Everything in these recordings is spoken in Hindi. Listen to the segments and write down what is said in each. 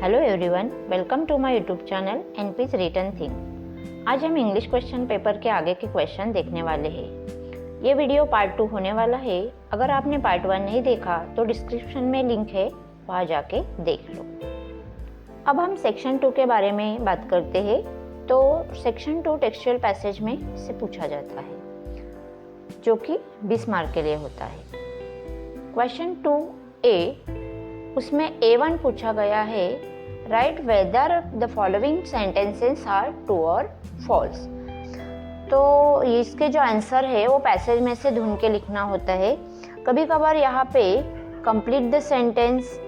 Hello everyone, welcome to my YouTube channel एनपीज रिटन थिंग। आज हम इंग्लिश क्वेश्चन पेपर के आगे के क्वेश्चन देखने वाले हैं। ये वीडियो पार्ट 2 होने वाला है। अगर आपने पार्ट 1 नहीं देखा तो डिस्क्रिप्शन में लिंक है, वहाँ जाके देख लो। अब हम सेक्शन 2 के बारे में बात करते हैं। तो सेक्शन 2 टेक्सचुअल पैसेज में से पूछा जाता है, जो कि 20 मार्क के लिए होता है। क्वेश्चन 2A, उसमें A1 पूछा गया है, write whether the following sentences are true और फॉल्स। तो इसके जो आंसर है वो पैसेज में से ढूंढ के लिखना होता है। कभी कभार यहाँ पे कंप्लीट द सेंटेंस,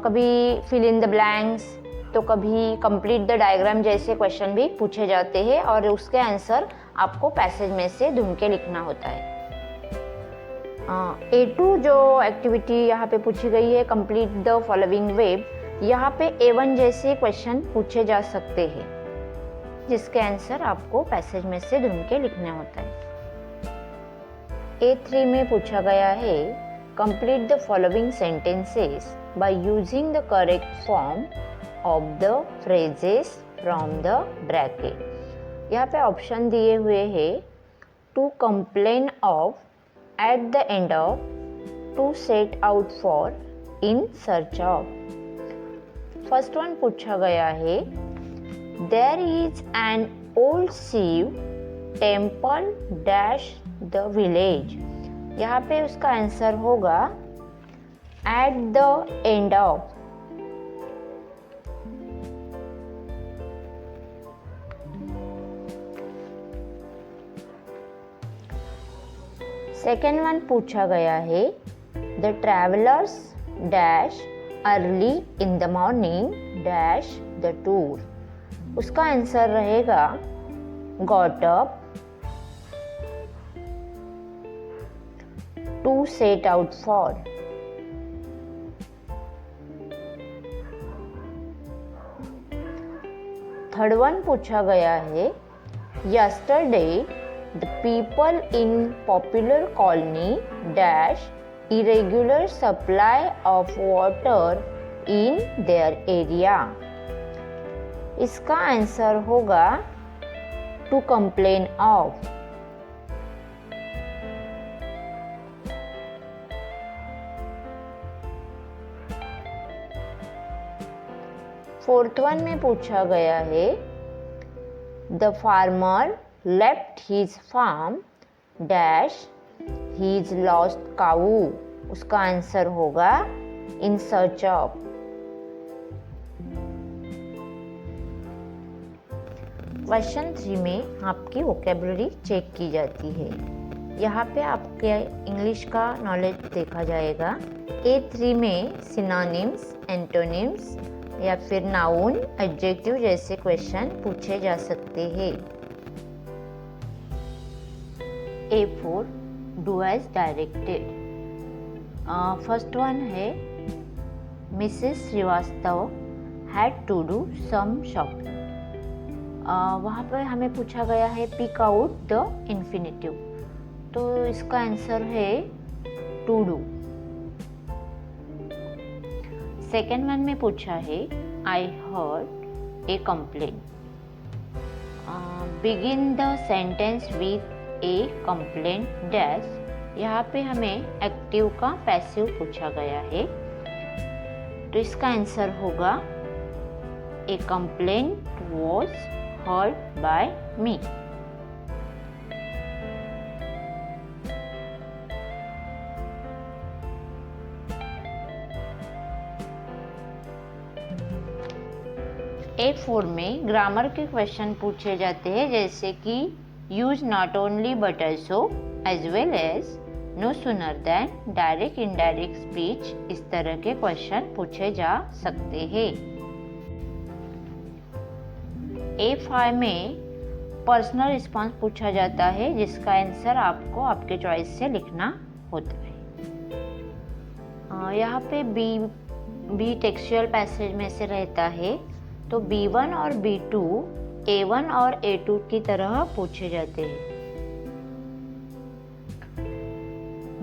कभी फिल इन द ब्लैंक्स, तो कभी कंप्लीट द डायग्राम जैसे क्वेश्चन भी पूछे जाते हैं और उसके आंसर आपको पैसेज में से ढूंढ के लिखना होता है। A2 जो एक्टिविटी यहाँ पे पूछी गई है, कंप्लीट द फॉलोइंग वेब, यहाँ पे A1 जैसे क्वेश्चन पूछे जा सकते हैं, जिसके आंसर आपको पैसेज में से ढूंढ के लिखने होता है। A3 में पूछा गया है, complete the following sentences by using the correct form of the phrases from the bracket. यहाँ पे ऑप्शन दिए हुए हैं, to complain of, at the end of, to set out for, in search of। First one पूछा गया है, there is an old Shiv temple dash the village। यहाँ पे उसका आंसर होगा at the end of। Second one पूछा गया है, the travellers dash early in the morning dash the tour. उसका आंसर रहेगा got up to set out for. Third one पूछा गया है, yesterday the people in popular colony dash irregular supply of water in their area। इसका आंसर होगा to complain of। Fourth one में पूछा गया है, the farmer left his farm dash his lost cow। उसका आंसर होगा in search of। क्वेश्चन 3 में आपकी वोकेबलरी चेक की जाती है। यहाँ पे आपके इंग्लिश का नॉलेज देखा जाएगा। A3 में सिनोनिम्स, एंटोनिम्स या फिर नाउन, एडजेक्टिव जैसे क्वेश्चन पूछे जा सकते हैं। A4, do as directed। First one है, Mrs Srivastava had to do some shopping। वहाँ पर हमें पूछा गया है, पिक आउट द इन्फिनेटिव, तो इसका आंसर है to do। सेकेंड वन में पूछा है, I heard a complaint। begin the sentence with a complaint dash। यहाँ पे हमें एक्टिव का पैसिव पूछा गया है, तो इसका आंसर होगा a complaint was heard by me। A4 में ग्रामर के क्वेश्चन पूछे जाते हैं, जैसे कि use not only but also as well as, no sooner than, direct indirect speech, इस तरह के क्वेश्चन पूछे जा सकते हैं। A5 में पर्सनल रिस्पॉन्स पूछा जाता है, जिसका आंसर आपको आपके चॉइस से लिखना होता है। यहाँ पे बी टेक्सचुअल पैसेज में से रहता है, तो B1 और B2 A1 और A2 की तरह पूछे जाते हैं।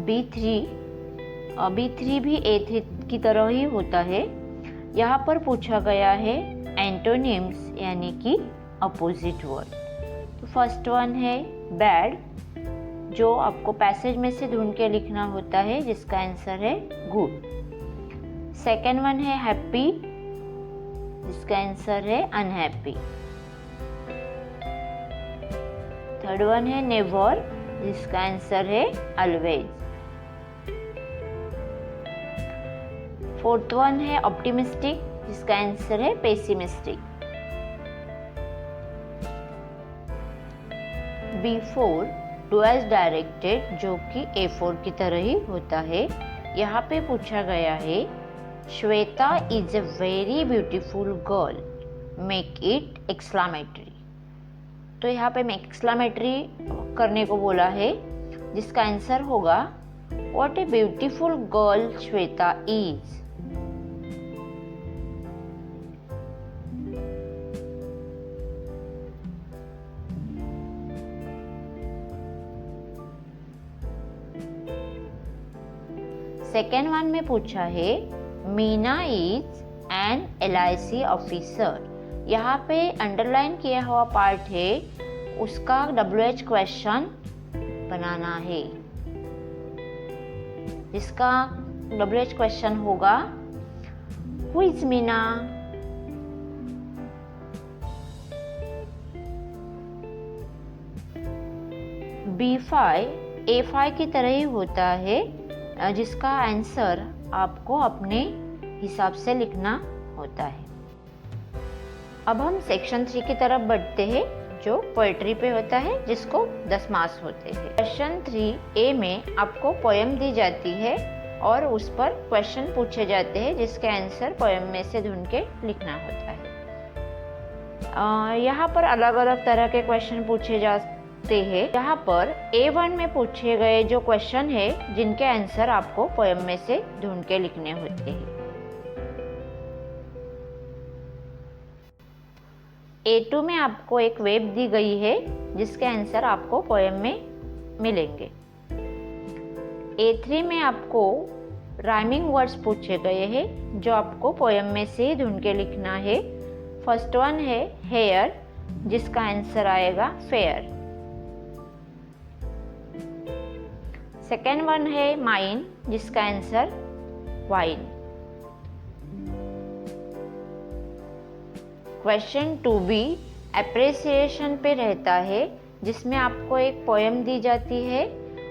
B3 भी A3 की तरह ही होता है, यहाँ पर पूछा गया है एंटोनिम्स यानी कि अपोजिट वर्ड। तो फर्स्ट वन है बैड, जो आपको पैसेज में से ढूंढ के लिखना होता है, जिसका आंसर है गुड। सेकेंड वन है हैप्पी, जिसका आंसर है अनहैप्पी। थर्ड वन है नेवर, जिसका आंसर है ऑलवेज। फोर्थ वन है ऑप्टिमिस्टिक, जिसका आंसर है pessimistic. B4 do as directed, जो कि A4 की तरह ही होता है। यहाँ पे पूछा गया है Shweta is a very beautiful girl, make it exclamatory. तो यहाँ पे मैं एक्सक्लामेटरी करने को बोला है, जिसका आंसर होगा what a beautiful girl Shweta is. Second one में पूछा है Meena is an LIC officer. यहाँ पे अंडरलाइन किया हुआ पार्ट है, उसका WH क्वेश्चन बनाना है, जिसका WH क्वेश्चन होगा who is Meena. B5 A5 की तरह ही होता है, जिसका आंसर आपको अपने हिसाब से लिखना होता है। अब हम सेक्शन 3 की तरफ बढ़ते हैं, जो पोएट्री पे होता है, जिसको 10 मार्क्स होते हैं। क्वेश्चन 3A में आपको पोएम दी जाती है और उस पर क्वेश्चन पूछे जाते हैं, जिसके आंसर पोएम में से ढूंढ के लिखना होता है। यहाँ पर अलग अलग तरह के क्वेश्चन पूछे जाते हैं। यहाँ पर A1 में पूछे गए जो क्वेश्चन है, जिनके आंसर आपको पोएम में से ढूंढ के लिखने होते हैं। A2 में आपको एक वेब दी गई है, जिसके आंसर आपको पोएम में मिलेंगे। A3 में आपको राइमिंग वर्ड्स पूछे गए हैं, जो आपको पोएम में से ढूंढ के लिखना है। फर्स्ट वन है हेयर, जिसका आंसर आएगा फेयर। सेकेंड वन है माइन, जिसका answer wine. Question 2B appreciation पे रहता है, जिसमें आपको एक पोएम दी जाती है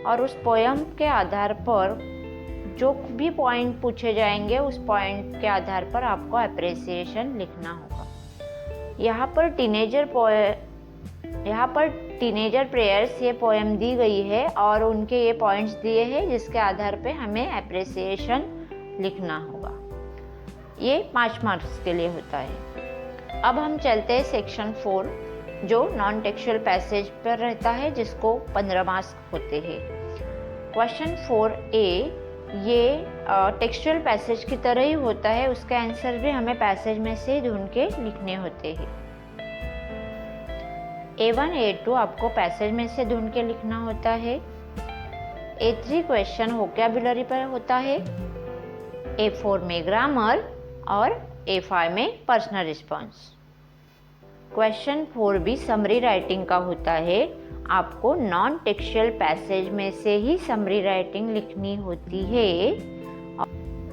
और उस पोएम के आधार पर जो भी पॉइंट पूछे जाएंगे, उस पॉइंट के आधार पर आपको एप्रिसिएशन लिखना होगा। यहाँ पर टीनेजर प्रेयर्स ये पोएम दी गई है और उनके ये पॉइंट्स दिए हैं, जिसके आधार पे हमें एप्रिसिएशन लिखना होगा। ये 5 मार्क्स के लिए होता है। अब हम चलते हैं सेक्शन 4, जो नॉन टेक्सुअल पैसेज पर रहता है, जिसको 15 मार्क्स होते हैं। क्वेश्चन 4A ये टेक्सुअल पैसेज की तरह ही होता है, उसके आंसर भी हमें पैसेज में से ढूंढ के लिखने होते हैं। A1 A2 आपको पैसेज में से ढूंढ के लिखना होता है। A3 क्वेश्चन वोकैबुलरी पर होता है। A4 में ग्रामर और A5 में personal response. Question 4B summary writing का होता है। आपको नॉन टेक्सुअल पैसेज में से ही समरी राइटिंग लिखनी होती है।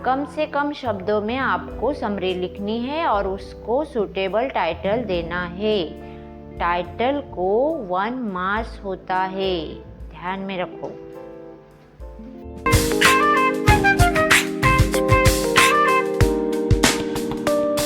कम से कम शब्दों में आपको समरी लिखनी है और उसको सूटेबल टाइटल देना है। टाइटल को 1 मार्क्स होता है, ध्यान में रखो।